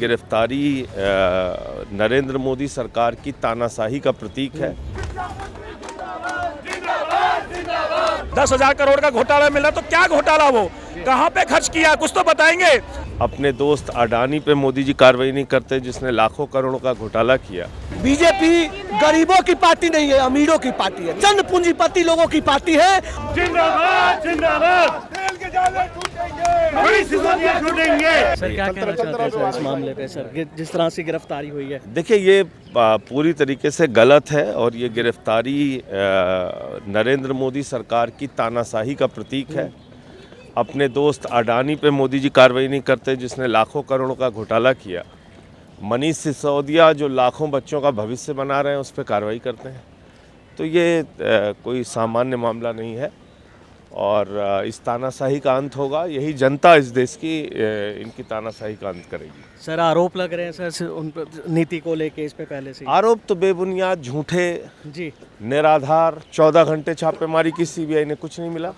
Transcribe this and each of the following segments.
गिरफ्तारी नरेंद्र मोदी सरकार की तानाशाही का प्रतीक है। 10,000 करोड़ का घोटाला मिला, तो क्या घोटाला, वो कहाँ पे खर्च किया, कुछ तो बताएंगे। अपने दोस्त अडानी पे मोदी जी कार्रवाई नहीं करते, जिसने लाखों करोड़ों का घोटाला किया। बीजेपी गरीबों की पार्टी नहीं है, अमीरों की पार्टी है, चंद पूंजीपति लोगों की पार्टी है। जिंदाबाद जिंदाबाद। सर क्या कहना चाहते हैं सर इस मामले पे, सर जिस तरह से गिरफ्तारी हुई है? देखिए, ये पूरी तरीके से गलत है और ये गिरफ्तारी नरेंद्र मोदी सरकार की तानाशाही का प्रतीक है। अपने दोस्त अडानी पे मोदी जी कार्रवाई नहीं करते, जिसने लाखों करोड़ों का घोटाला किया। मनीष सिसोदिया जो लाखों बच्चों का भविष्य बना रहे हैं, उस पर कार्रवाई करते हैं। तो ये कोई सामान्य मामला नहीं है और इस तानाशाही का अंत होगा। यही जनता इस देश की इनकी तानाशाही का अंत करेगी। सर आरोप लग रहे हैं सर उन पर नीति को लेके, इस पे पहले से आरोप तो बेबुनियाद, झूठे, जी, निराधार। 14 घंटे छापेमारी की सीबीआई ने, कुछ नहीं मिला।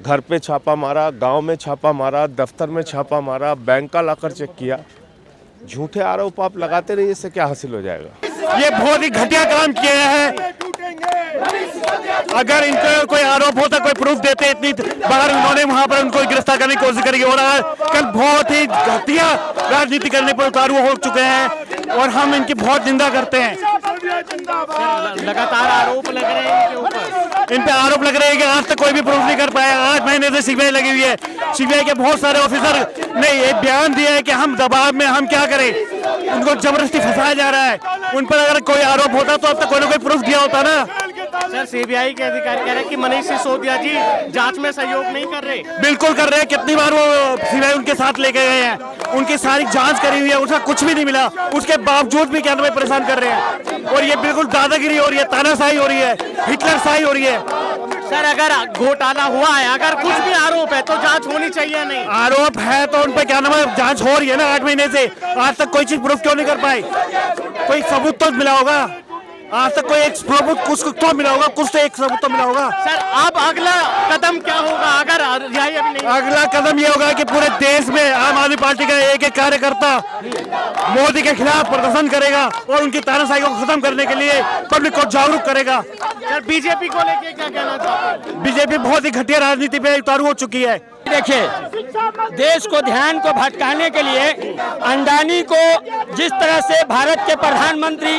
घर पे छापा मारा, गांव में छापा मारा, दफ्तर में छापा मारा, बैंक का लॉकर चेक किया। झूठे आरोप आप लगाते रहिए, इससे क्या हासिल हो जाएगा? ये बहुत ही घटिया काम किए हैं। अगर इन पर कोई आरोप होता, कोई प्रूफ देते, इतनी बार उन्होंने वहां पर उनको गिरफ्तार करने की कोशिश करी। और कल बहुत ही घटिया राजनीति करने पर उतारू हो चुके हैं और हम इनकी बहुत निंदा करते हैं। लगातार आरोप लग रहे हैं इनके ऊपर, इन पे आरोप लग रहे हैं कि आज तक कोई भी प्रूफ नहीं कर पाया। 8 महीने से सीबीआई लगी हुई है। सीबीआई के बहुत सारे ऑफिसर ने ये बयान दिया है कि हम दबाव में, हम क्या करें, उनको जबरदस्ती फंसाया जा रहा है। उन पर अगर कोई आरोप होता तो अब तक कोई ना कोई प्रूफ दिया होता ना। सर सीबीआई के अधिकारी कह रहे हैं कि मनीष सिसोदिया जी जांच में सहयोग नहीं कर रहे। बिल्कुल कर रहे हैं। कितनी बार वो सीबीआई उनके साथ लेके गए हैं, उनकी सारी जांच करी हुई है, उसका कुछ भी नहीं मिला। उसके बावजूद भी क्या नाम परेशान कर रहे हैं और ये बिल्कुल दादागिरी हो रही है, तानाशाही हो रही है, हिटलरशाही हो रही है। सर अगर घोटाला हुआ है, अगर कुछ भी आरोप है तो जांच होनी चाहिए। नहीं आरोप है तो उन पर क्या नाम है, जांच हो रही है ना 8 महीने से। आज तक कोई चीज प्रूफ क्यों नहीं कर पाई? कोई सबूत तो मिला होगा। आज तक कोई एक सबूत कुछ तो मिला होगा, कुछ तो एक सबूत तो मिला होगा। सर अब अगला कदम क्या होगा अगर रिहाई अभी नहीं? अगला कदम ये होगा कि पूरे देश में आम आदमी पार्टी का एक कार्यकर्ता मोदी के खिलाफ प्रदर्शन करेगा और उनकी तानाशाही को खत्म करने के लिए पब्लिक को जागरूक करेगा। सर बीजेपी को लेके क्या कहना चाहते हैं? बीजेपी बहुत ही घटिया राजनीति पे उतारू हो चुकी है। देखिए, देश को ध्यान को भटकाने के लिए अंडानी को जिस तरह से भारत के प्रधानमंत्री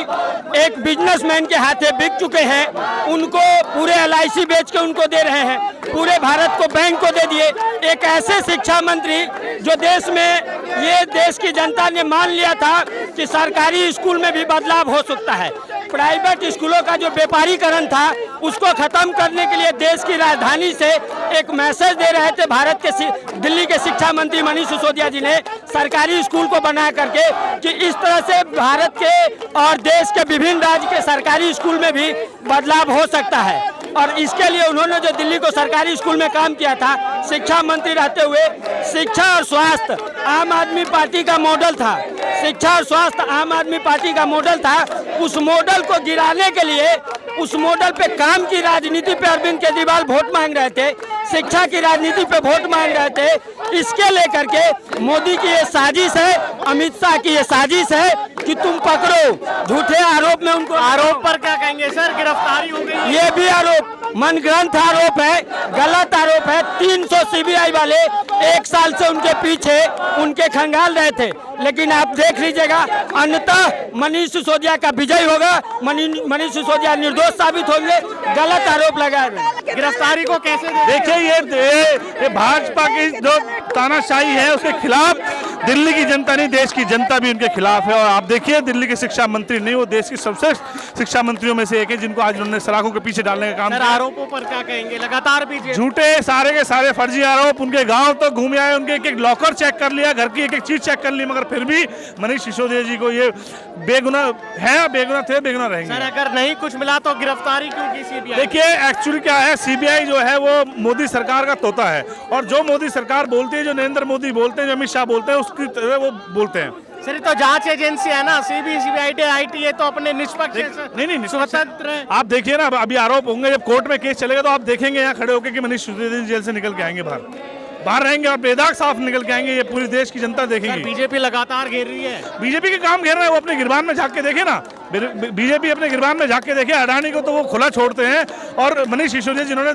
एक बिजनेसमैन के हाथे बिक चुके हैं, उनको पूरे LIC बेच के उनको दे रहे हैं, पूरे भारत को बैंक को दे दिए। एक ऐसे शिक्षा मंत्री जो देश में, ये देश की जनता ने मान लिया था कि सरकारी स्कूल में भी बदलाव हो सकता है। प्राइवेट स्कूलों का जो व्यापारीकरण था, उसको खत्म करने के लिए देश की राजधानी से एक मैसेज दे रहे थे भारत के दिल्ली के शिक्षा मंत्री मनीष सिसोदिया जी ने, सरकारी स्कूल को बना करके, कि इस तरह से भारत के और देश के विभिन्न राज्य के सरकारी स्कूल में भी बदलाव हो सकता है। और इसके लिए उन्होंने जो दिल्ली को सरकारी स्कूल में काम किया था, शिक्षा मंत्री रहते हुए, शिक्षा और स्वास्थ्य आम आदमी पार्टी का मॉडल था। शिक्षा और स्वास्थ्य आम आदमी पार्टी का मॉडल था। उस मॉडल को गिराने के लिए, उस मॉडल पे काम की राजनीति पे अरविंद केजरीवाल वोट मांग रहे थे, शिक्षा की राजनीति पे वोट मांग रहे थे। इसके लेकर के मोदी की ये साजिश है, अमित शाह की ये साजिश है कि तुम पकड़ो। झूठे आरोप में उनको, आरोप पर क्या कहेंगे सर? गिरफ्तारी हो गई, ये भी आरोप मनगढ़ंत आरोप है, गलत आरोप है। 300 सीबीआई वाले 1 साल से उनके पीछे, उनके खंगाल रहे थे। लेकिन आप देख लीजिएगा, अंततः मनीष सिसोदिया का विजय होगा। मनीष सिसोदिया निर्दोष साबित होंगे। गलत आरोप लगाए हुए। गिरफ्तारी को कैसे देखिए, ये भाजपा की जो तानाशाही है, उसके खिलाफ दिल्ली की जनता नहीं, देश की जनता भी उनके खिलाफ है। और आप देखिए, दिल्ली के शिक्षा मंत्री नहीं, वो देश की सबसे शिक्षा मंत्रियों में से एक है, जिनको आज उन्होंने सलाखों के पीछे डालने का काम किया। आरोपों पर क्या कहेंगे? लगातार भी झूठे सारे के सारे फर्जी आरोप। उनके गांव तो घूमे आए, उनके एक लॉकर चेक कर लिया, घर की एक चीज चेक कर ली, मगर फिर भी मनीष सिसोदिया जी को ये बेगुनाह है, बेगुनाह थे, बेगुनाह रहेंगे। सर अगर नहीं कुछ मिला तो गिरफ्तारी क्यों की सीबीआई? देखिए, एक्चुअली क्या है, सीबीआई जो है वो मोदी सरकार का तोता है और जो मोदी सरकार बोलती है, जो नरेंद्र मोदी बोलते हैं, जो अमित शाह बोलते हैं, उसकी तरह वो बोलते हैं। सर तो जांच एजेंसी है ना, सीबीआई ये तो अपने निष्पक्ष नहीं स्वतंत्र है। आप देखिए ना, अभी आरोप होंगे, जब कोर्ट में केस चलेगा तो आप देखेंगे यहाँ खड़े होकर कि मनीष सिसोदिया जेल से निकल के आएंगे बाहर। बाहर रहेंगे और बेदाग साफ निकल के आएंगे, ये पूरी देश की जनता देखेगी। बीजेपी लगातार घेर रही है। बीजेपी के काम घेर रहे हैं, वो अपने गिरबान में झांक के देखे ना, बीजेपी अपने गिरबान में झांक के देखे। अडानी को तो वो खुला छोड़ते हैं, और मनीष सिसोदिया जिन्होंने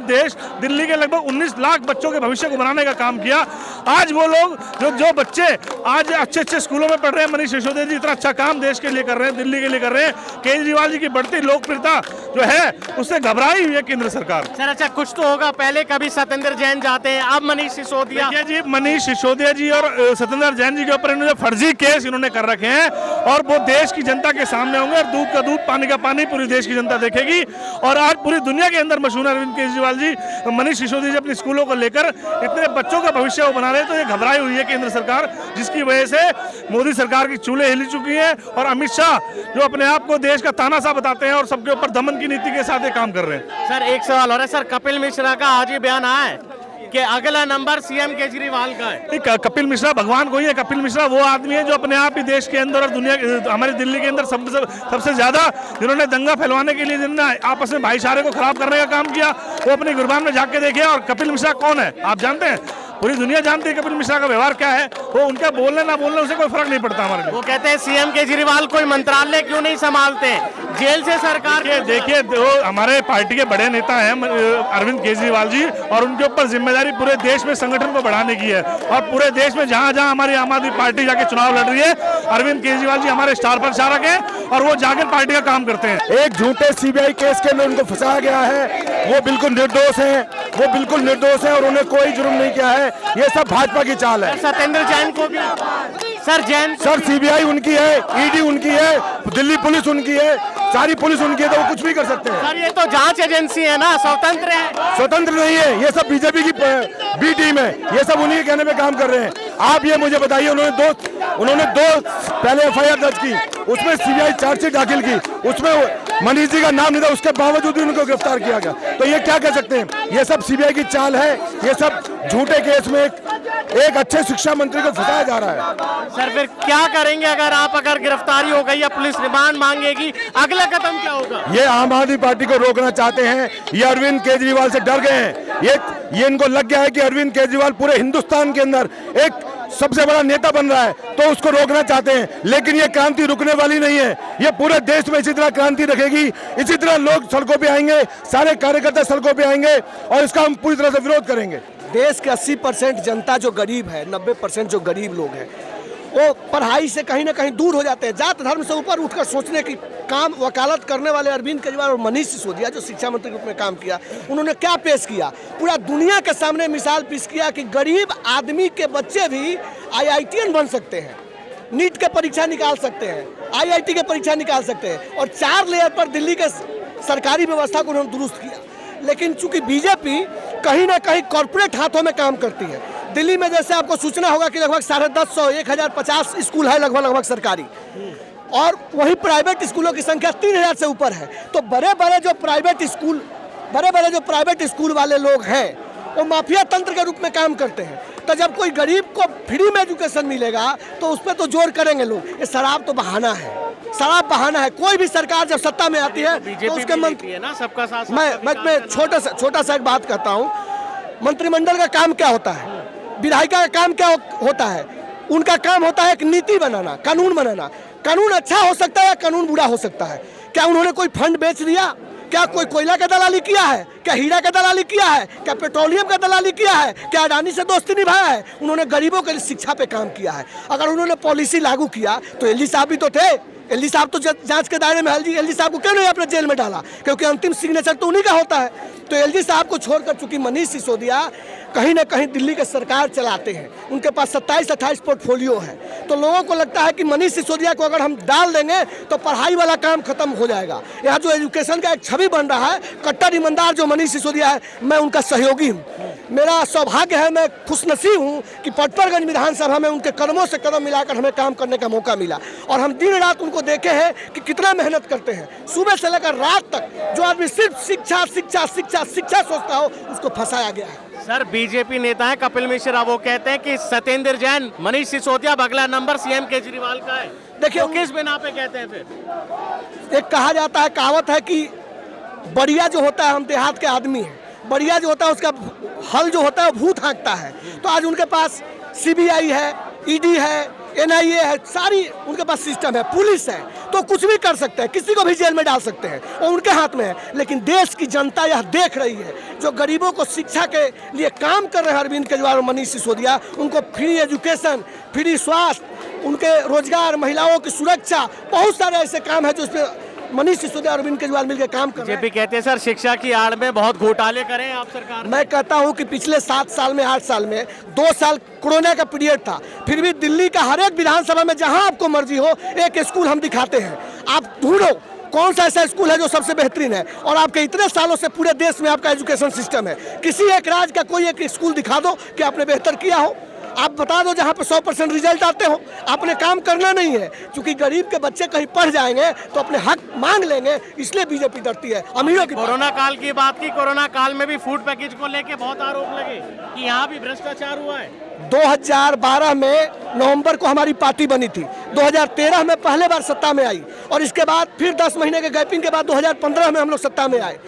दिल्ली के लगभग 19 लाख बच्चों के भविष्य को बनाने का काम किया, आज वो लोग जो बच्चे आज अच्छे स्कूलों में पढ़ रहे हैं, मनीष सिसोदिया जी इतना अच्छा काम देश के लिए कर रहे हैं, दिल्ली के लिए कर रहे हैं। केजरीवाल जी की बढ़ती लोकप्रियता जो है उससे घबराई हुई है केंद्र सरकार। सर अच्छा कुछ तो होगा, पहले कभी सत्येंद्र जैन जाते हैं, अब मनीष सिसोदिया। जी, मनीष सिसोदिया जी और सत्येंद्र जैन जी के ऊपर इन्होंने फर्जी केस इन्होंने कर रखे हैं, और वो देश की जनता के सामने होंगे, और दूध का दूध पानी का पानी पूरी देश की जनता देखेगी। और आज पूरी दुनिया के अंदर मशहूर अरविंद केजरीवाल जी मनीष सिसोदिया जी अपनी स्कूलों को लेकर इतने बच्चों का भविष्य वो बना रहे हैं, तो ये घबराई हुई है केंद्र सरकार, जिसकी वजह से मोदी सरकार की चूल्हे हिल चुकी है। और अमित शाह जो अपने आप को देश का तानाशाह बताते हैं और सबके ऊपर दमन की नीति के साथ ये काम कर रहे हैं। सर एक सवाल हो रहा है सर, कपिल मिश्रा का आज ये बयान आया है कि अगला नंबर सीएम केजरीवाल का है। कपिल मिश्रा भगवान कोई है? कपिल मिश्रा वो आदमी है जो अपने आप ही देश के अंदर और दुनिया हमारी दिल्ली के अंदर सबसे ज्यादा जिन्होंने दंगा फैलवाने के लिए, जिन्होंने आपस में भाईचारे को खराब करने का काम किया, वो अपने गुरबान में जाके देखे। और कपिल मिश्रा कौन है आप जानते हैं? पूरी दुनिया जानती है कपिल मिश्रा का व्यवहार क्या है। वो उनका बोलने ना बोलने उसे कोई फर्क नहीं पड़ता हमारे लिए। वो कहते हैं सीएम केजरीवाल कोई मंत्रालय क्यों नहीं संभालते, जेल से सरकार। देखिए हमारे पार्टी के बड़े नेता हैं अरविंद केजरीवाल जी, और उनके ऊपर जिम्मेदारी पूरे देश में संगठन को बढ़ाने की है। और पूरे देश में जहां जहां हमारी आम आदमी पार्टी जाके चुनाव लड़ रही है, अरविंद केजरीवाल जी हमारे स्टार प्रचारक हैं, और वो जाकर पार्टी का काम करते हैं। एक झूठे सीबीआई केस के अंदर उनको फंसाया गया है, वो बिल्कुल निर्दोष हैं, वो बिल्कुल निर्दोष हैं और उन्हें कोई जुर्म नहीं किया है। ये सब भाजपा की चाल है। सत्येंद्र जैन को भी सर सीबीआई उनकी है, ईडी उनकी है, दिल्ली पुलिस उनकी है, सारी पुलिस उनकी है, तो वो कुछ भी कर सकते हैं। सर ये तो जांच एजेंसी है ना, स्वतंत्र है। स्वतंत्र नहीं है, ये सब बीजेपी की बी टीम है, ये सब उन्हीं के कहने पे काम कर रहे हैं। आप ये मुझे बताइए, उन्होंने दो पहले एफआईआर दर्ज की, उसमें सीबीआई चार्जशीट दाखिल की, उसमें मनीष जी का नाम नहीं था, उसके बावजूद भी उनको गिरफ्तार किया गया। तो ये क्या कह सकते हैं? ये सब सीबीआई की चाल है। ये सब झूठे केस में एक अच्छे शिक्षा मंत्री को फंसाया जा रहा है। सर फिर क्या करेंगे अगर गिरफ्तारी हो गई या पुलिस रिमांड मांगेगी, अगला कदम क्या होगा? ये आम आदमी पार्टी को रोकना चाहते हैं, ये अरविंद केजरीवाल से डर गए हैं। ये इनको लग गया है कि अरविंद केजरीवाल पूरे हिंदुस्तान के अंदर एक सबसे बड़ा नेता बन रहा है, तो उसको रोकना चाहते हैं। लेकिन ये क्रांति रुकने वाली नहीं है, ये पूरे देश में इसी तरह क्रांति रखेगी, इसी तरह लोग सड़कों पे आएंगे, सारे कार्यकर्ता सड़कों पे आएंगे, और इसका हम पूरी तरह से विरोध करेंगे। देश के 80% जनता जो गरीब है, 90% जो गरीब लोग हैं, वो पढ़ाई से कहीं ना कहीं दूर हो जाते हैं। जात धर्म से ऊपर उठकर सोचने की काम वकालत करने वाले अरविंद केजरीवाल और मनीष सिसोदिया जो शिक्षा मंत्री के रूप में काम किया, उन्होंने क्या पेश किया? पूरा दुनिया के सामने मिसाल पेश किया कि गरीब आदमी के बच्चे भी IITian बन सकते हैं, नीट के परीक्षा निकाल सकते हैं, IIT के परीक्षा निकाल सकते हैं, और 4 लेयर पर दिल्ली के सरकारी व्यवस्था को उन्होंने दुरुस्त किया। लेकिन चूंकि बीजेपी कहीं ना कहीं कॉर्पोरेट हाथों में काम करती है, दिल्ली में जैसे आपको सूचना होगा कि लगभग 1,500 1050 स्कूल है लगभग सरकारी, और वहीं प्राइवेट स्कूलों की संख्या 3000 से ऊपर है। तो बड़े बड़े जो प्राइवेट स्कूल वाले लोग हैं, वो माफिया तंत्र के रूप में काम करते हैं। तो जब कोई गरीब को फ्री में एजुकेशन मिलेगा तो उस पर तो जोर करेंगे लोग। ये शराब तो बहाना है, शराब बहाना है। कोई भी सरकार जब सत्ता में आती है तो उसके मंत्री है ना, सबका साथ। मैं छोटा सा एक बात कहता हूँ, मंत्रिमंडल का काम क्या होता है, विधायिका का काम क्या होता है? उनका काम होता है एक नीति बनाना, कानून बनाना। कानून अच्छा हो सकता है या कानून बुरा हो सकता है। क्या उन्होंने कोई फंड बेच दिया? क्या कोई कोयला का दलाली किया है? क्या हीरा का दलाली किया है? क्या पेट्रोलियम का दलाली किया है? क्या अडानी से दोस्ती निभाया है? उन्होंने गरीबों के लिए शिक्षा पे काम किया है। अगर उन्होंने पॉलिसी लागू किया तो एलजी साहब भी तो थे। एलजी साहब तो जांच के दायरे में, एलजी साहब को क्यों नहीं अपने जेल में डाला? क्योंकि अंतिम सिग्नेचर तो उन्हीं का होता है। तो एलजी साहब को छोड़कर चूंकि मनीष सिसोदिया कहीं ना कहीं दिल्ली के सरकार चलाते हैं, उनके पास 27-28 पोर्टफोलियो है, तो लोगों को लगता है कि मनीष सिसोदिया को अगर हम डाल देंगे तो पढ़ाई वाला काम खत्म हो जाएगा। यहाँ जो एजुकेशन का एक छवि बन रहा है, कट्टर ईमानदार जो मनीष सिसोदिया है, मैं उनका सहयोगी हूँ। मेरा सौभाग्य है, मैं खुशनसीब हूँ कि पटपरगंज विधानसभा में उनके कदमों से कदम मिलाकर हमें काम करने का मौका मिला, और हम दिन रात उनको देखे हैं कि कितना मेहनत करते हैं। सुबह से लेकर रात तक जो आदमी सिर्फ शिक्षा शिक्षा शिक्षा शिक्षा सोचता हो, उसको फंसाया गया है। सर बीजेपी नेता है कपिल मिश्रा, वो कहते हैं कि सत्येंद्र जैन, मनीष सिसोदिया अगला नंबर सीएम केजरीवाल का है। देखिए किस बिना पे कहते हैं? फिर एक कहा जाता है, कहावत है कि बढ़िया जो होता है, हम देहात के आदमी हैं, बढ़िया जो होता है उसका हल जो होता है वो भूत हाँकता है। तो आज उनके पास CBI है, ED है, NIA है, सारी उनके पास सिस्टम है, पुलिस है, तो कुछ भी कर सकते हैं, किसी को भी जेल में डाल सकते हैं, वो उनके हाथ में है। लेकिन देश की जनता यह देख रही है, जो गरीबों को शिक्षा के लिए काम कर रहे हैं अरविंद केजरीवाल और मनीष सिसोदिया, उनको फ्री एजुकेशन, फ्री स्वास्थ्य, उनके रोजगार, महिलाओं की सुरक्षा, बहुत सारे ऐसे काम है जो उस पर मनीष सिसोदिया और अरविंद केजरीवाल मिलकर काम कर रहे हैं। बीजेपी कहते हैं सर शिक्षा की आड़ में बहुत घोटाले करें आप सरकार ने। मैं कहता हूं कि पिछले 7 साल में, 8 साल में, 2 साल कोरोना का पीरियड था, फिर भी दिल्ली का हर एक विधानसभा में जहां आपको मर्जी हो एक स्कूल हम दिखाते हैं। आप ढूंढो कौन सा ऐसा स्कूल है जो सबसे बेहतरीन है, और आपके इतने सालों से पूरे देश में आपका एजुकेशन सिस्टम है, किसी एक राज्य का कोई एक स्कूल दिखा दो कि आपने बेहतर किया हो। आप बता दो जहां पे 100% रिजल्ट आते हो। आपने काम करना नहीं है, क्योंकि गरीब के बच्चे कहीं पढ़ जाएंगे तो अपने हक मांग लेंगे, इसलिए बीजेपी डरती है अमीरों की। कोरोना काल की बात की, कोरोना काल में भी फूड पैकेज को लेके बहुत आरोप लगे कि यहाँ भी भ्रष्टाचार हुआ है। 2012 में नवंबर को हमारी पार्टी बनी थी, 2013 में पहले बार सत्ता में आई, और इसके बाद फिर 10 महीने के गैपिंग के बाद 2015 में हम लोग सत्ता में आए।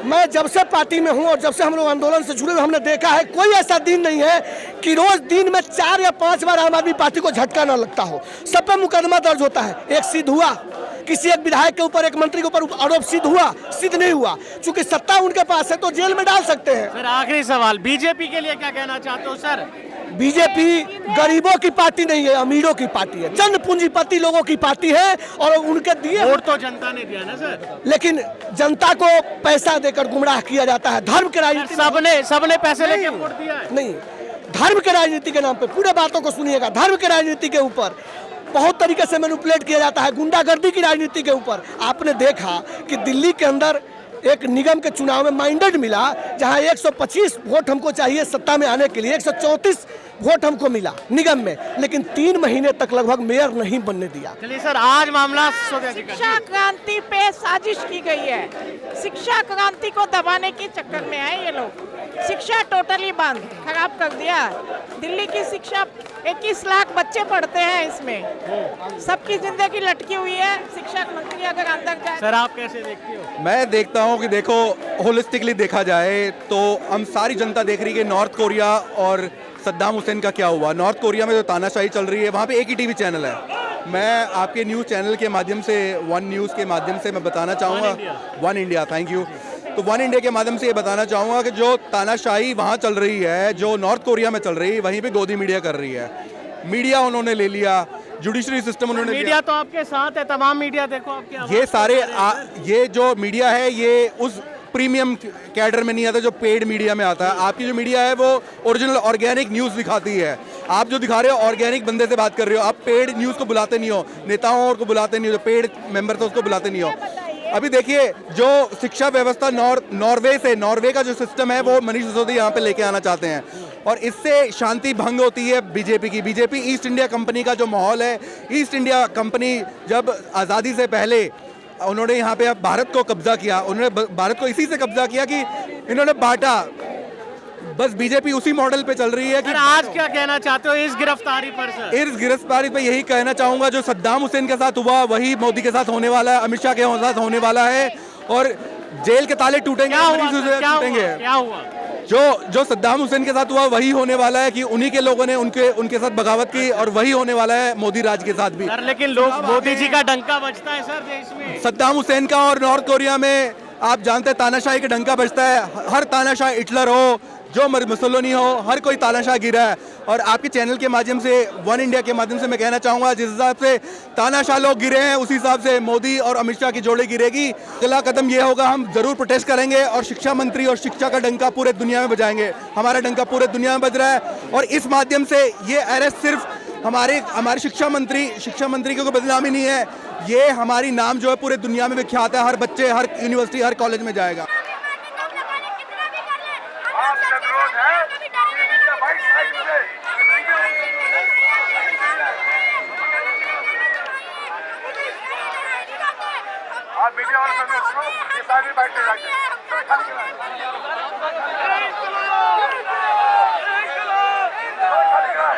मैं जब से पार्टी में हूं और जब से हम लोग आंदोलन से जुड़े हुए, हमने देखा है कोई ऐसा दिन नहीं है कि रोज दिन में 4 या 5 बार आम आदमी पार्टी को झटका ना लगता हो। सब पे मुकदमा दर्ज होता है। एक सिद्ध हुआ, किसी एक विधायक के ऊपर, एक मंत्री के ऊपर आरोप सिद्ध हुआ, सिद्ध नहीं हुआ, चूंकि सत्ता उनके पास है तो जेल में डाल सकते हैं। फिर आखिरी सवाल, बीजेपी के लिए क्या कहना चाहते हो सर? बीजेपी गरीबों की पार्टी नहीं है, अमीरों की पार्टी है, चंद पूंजीपति लोगों की पार्टी है, और उनके दिए वोट तो जनता ने दिया ना सर। लेकिन जनता को पैसा देकर गुमराह किया जाता है। धर्म के राजनीति सबने पैसे लेके वोट दिया है। नहीं, धर्म के राजनीति के नाम पे, पूरे बातों को सुनिएगा, धर्म के राजनीति के ऊपर बहुत तरीके से मैनिपुलेट किया जाता है, गुंडागर्दी की राजनीति के ऊपर। आपने देखा कि दिल्ली के अंदर एक निगम के चुनाव में माइंडेड मिला, जहां 125 वोट हमको चाहिए सत्ता में आने के लिए, 134 वोट हमको मिला निगम में, लेकिन 3 महीने तक लगभग मेयर नहीं बनने दिया। चलिए सर, आज मामला शिक्षा क्रांति पे साजिश की गई है। शिक्षा क्रांति को दबाने के चक्कर में आए ये लोग। शिक्षा टोटली बंद, खराब कर दिया। दिल्ली की शिक्षा 21 लाख बच्चे पढ़ते हैं, इसमें सबकी जिंदगी लटकी हुई है। शिक्षा मंत्री अगर अंदर जाए। सर आप कैसे देखते हो? मैं देखता हूं कि देखो, होलिस्टिकली देखा जाए तो हम सारी जनता देख रही है कि नॉर्थ कोरिया और सद्दाम हुसैन का क्या हुआ। नॉर्थ कोरिया में जो तानाशाही चल रही है, वहाँ पे एक ही टीवी चैनल है। मैं आपके न्यूज़ चैनल के माध्यम से, वन न्यूज़ के माध्यम से मैं बताना चाहूँगा, वन इंडिया, थैंक यू। तो वन इंडिया के माध्यम से ये बताना चाहूँगा कि जो तानाशाही वहाँ चल रही है, जो नॉर्थ कोरिया में चल रही है, वहीं पे गोदी मीडिया कर रही है। मीडिया उन्होंने ले लिया, जुडिशरी सिस्टम उन्होंने मीडिया तो आपके साथ है, तमाम मीडिया देखो आपके। ये सारे ये जो मीडिया है, ये उस प्रीमियम कैडर में नहीं आता जो पेड मीडिया में आता है। आपकी जो मीडिया है वो ओरिजिनल ऑर्गेनिक न्यूज़ दिखाती है। आप जो दिखा रहे हो ऑर्गेनिक बंदे से बात कर रहे हो, आप पेड न्यूज़ को बुलाते नहीं हो, नेताओं को बुलाते नहीं हो, जो पेड मेंबर थे उसको बुलाते नहीं हो। अभी देखिए, जो शिक्षा व्यवस्था नॉर्वे का जो सिस्टम है वो मनीष सिसोदिया यहाँ पे लेके आना चाहते हैं, और इससे शांति भंग होती है बीजेपी की। बीजेपी ईस्ट इंडिया कंपनी का जो माहौल है, ईस्ट इंडिया कंपनी जब आज़ादी से पहले उन्होंने यहाँ पे भारत को कब्जा किया, उन्होंने भारत को इसी से कब्जा किया कि इन्होंने बांटा। बस बीजेपी उसी मॉडल पे चल रही है कि आज क्या कहना चाहते हो इस गिरफ्तारी पर सर? इस गिरफ्तारी पे यही कहना चाहूंगा, जो सद्दाम हुसैन के साथ हुआ वही मोदी के साथ होने वाला है, अमित शाह के साथ होने वाला है, और जेल के ताले टूटेंगे, टूटेंगे। क्या हुआ? जो सद्दाम हुसैन के साथ हुआ वही होने वाला है कि उन्हीं के लोगों ने उनके साथ बगावत की, और वही होने वाला है मोदी राज के साथ भी। सर लेकिन लोग, मोदी जी का डंका बजता है सर देश में। सद्दाम हुसैन का और नॉर्थ कोरिया में आप जानते हैं तानाशाही का डंका बजता है। हर तानाशाह, हिटलर हो, जो मुसोलिनी हो, हर कोई तानाशाह गिरा है। और आपके चैनल के माध्यम से, वन इंडिया के माध्यम से मैं कहना चाहूँगा, जिस हिसाब से तानाशाह लोग गिरे हैं उसी हिसाब से मोदी और अमित शाह की जोड़ी गिरेगी। अगला कदम ये होगा, हम जरूर प्रोटेस्ट करेंगे और शिक्षा मंत्री और शिक्षा का डंका पूरे दुनिया में बजाएंगे। हमारा डंका पूरे दुनिया में बज रहा है, और इस माध्यम से ये अरेस्ट सिर्फ हमारे शिक्षा मंत्री की कोई बदनामी नहीं है, ये हमारी नाम जो है पूरे दुनिया में विख्यात है। हर बच्चे, हर यूनिवर्सिटी, हर कॉलेज में जाएगा।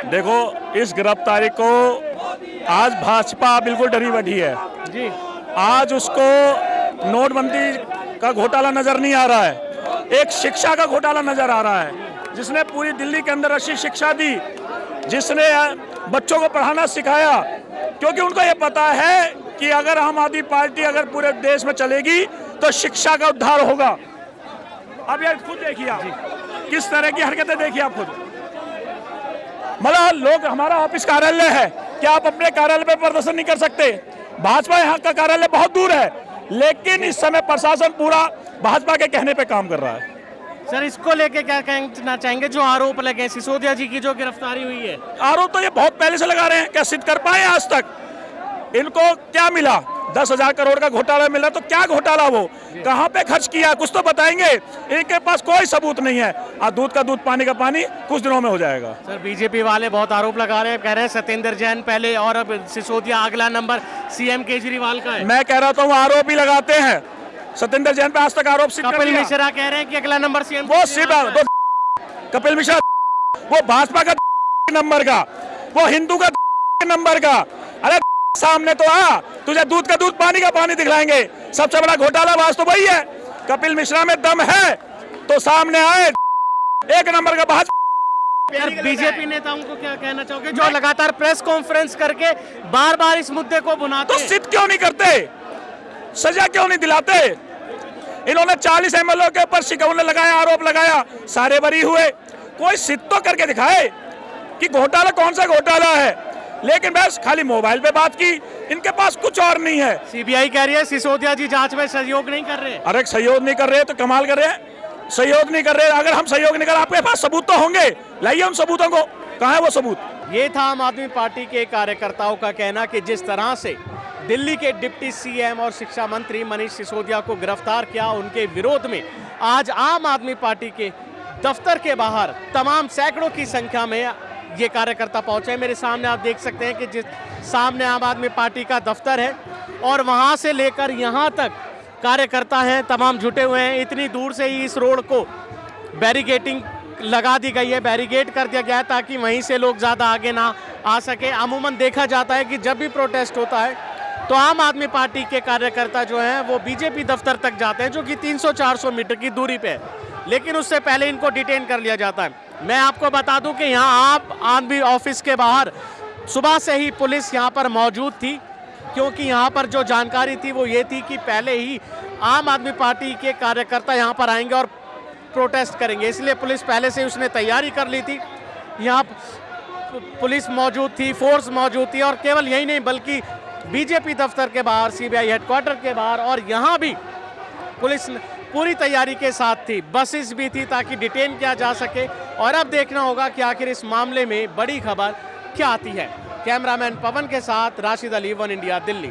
देखो, इस गिरफ्तारी को आज भाजपा बिल्कुल डरी बैठी है जी। आज उसको नोटबंदी का घोटाला नजर नहीं आ रहा है, एक शिक्षा का घोटाला नजर आ रहा है, जिसने पूरी दिल्ली के अंदर अच्छी शिक्षा दी, जिसने बच्चों को पढ़ाना सिखाया, क्योंकि उनको ये पता है कि अगर आम आदमी पार्टी अगर पूरे देश में चलेगी तो शिक्षा का उद्धार होगा। अब ये खुद देखिए आप, किस तरह की हरकतें देखिए आप खुद। मतलब लोग, हमारा ऑफिस कार्यालय है, क्या आप अपने कार्यालय पे प्रदर्शन नहीं कर सकते? भाजपा यहाँ का कार्यालय बहुत दूर है, लेकिन इस समय प्रशासन पूरा भाजपा के कहने पे काम कर रहा है। सर, इसको लेके क्या कहना चाहेंगे जो आरोप लगे सिसोदिया जी की जो गिरफ्तारी हुई है? आरोप तो ये बहुत पहले से लगा रहे हैं, क्या सिद्ध कर पाए आज तक? इनको क्या मिला? 10,000 करोड़ का घोटाला मिला, तो क्या घोटाला, वो कहां पे खर्च किया, कुछ तो बताएंगे। इनके पास कोई सबूत नहीं है। दूध का दूध पानी का पानी कुछ दिनों में हो जाएगा। सर, बीजेपी वाले बहुत आरोप लगा रहे हैं, कह रहे हैं सत्येंद्र जैन पहले और अब सिसोदिया अगला नंबर सीएम केजरीवाल का है। मैं कह रहा था वो आरोप ही लगाते हैं, सत्येंद्र जैन पे आज तक आरोप सिद्ध कर कपिल दिया। मिश्रा कह रहे हैं कि अगला नंबर सीएम वो सिर्फ कपिल मिश्रा, वो भाजपा का नंबर का, वो हिंदू का नंबर का। अरे सामने तो आ, तुझे दूध का दूध पानी का पानी दिखलाएंगे। सबसे बड़ा घोटालाबाज तो वही है। कपिल मिश्रा में दम है तो सामने आए, एक नंबर का भाजपा। बीजेपी नेताओं को क्या कहना चाहोगे जो लगातार प्रेस कॉन्फ्रेंस करके बार बार इस मुद्दे को बुनाते तो सिद्ध क्यों नहीं करते, सजा क्यों नहीं दिलाते? इन्होंने 40 एमएलए के ऊपर शिकवने लगाया, आरोप लगाया, सारे बरी हुए। कोई सिद्ध तो करके दिखाए कि घोटाला कौन सा घोटाला है। लेकिन बस खाली मोबाइल पे बात की, इनके पास कुछ और नहीं है। सीबीआई कह रही है सिसोदिया जी जांच में सहयोग नहीं कर रहे। अरे सहयोग नहीं कर रहे तो कमाल कर रहे हैं, सहयोग नहीं कर रहे। अगर हम सहयोग नहीं कर रहे, आपके पास सबूत तो होंगे, लाइए उन सबूतों को। कहाँ है वो सबूत? ये था आम आदमी पार्टी के कार्यकर्ताओं का कहना कि जिस तरह से दिल्ली के डिप्टी सीएम और शिक्षा मंत्री मनीष सिसोदिया को गिरफ्तार किया, उनके विरोध में आज आम आदमी पार्टी के दफ्तर के बाहर तमाम सैकड़ों की संख्या में ये कार्यकर्ता पहुंचे। मेरे सामने आप देख सकते हैं कि जिस सामने आम आदमी पार्टी का दफ्तर है और वहां से लेकर यहां तक कार्यकर्ता हैं, तमाम जुटे हुए हैं। इतनी दूर से ही इस रोड को बैरिकेटिंग लगा दी गई है, बैरिकेड कर दिया गया है ताकि वहीं से लोग ज़्यादा आगे ना आ सके। अमूमन देखा जाता है कि जब भी प्रोटेस्ट होता है तो आम आदमी पार्टी के कार्यकर्ता जो हैं वो बीजेपी दफ्तर तक जाते हैं, जो कि 300-400 मीटर की दूरी पे है, लेकिन उससे पहले इनको डिटेन कर लिया जाता है। मैं आपको बता दूं कि यहाँ आप आदमी ऑफिस के बाहर सुबह से ही पुलिस यहाँ पर मौजूद थी, क्योंकि यहाँ पर जो जानकारी थी वो ये थी कि पहले ही आम आदमी पार्टी के कार्यकर्ता यहाँ पर आएंगे और प्रोटेस्ट करेंगे, इसलिए पुलिस पहले से उसने तैयारी कर ली थी। यहाँ पुलिस मौजूद थी, फोर्स मौजूद थी, और केवल यही नहीं बल्कि बीजेपी दफ्तर के बाहर, सीबीआई हेडक्वार्टर के बाहर और यहाँ भी पुलिस पूरी तैयारी के साथ थी। बसेस भी थी ताकि डिटेन किया जा सके। और अब देखना होगा कि आखिर इस मामले में बड़ी खबर क्या आती है। कैमरामैन पवन के साथ राशिद अली, वन इंडिया, दिल्ली।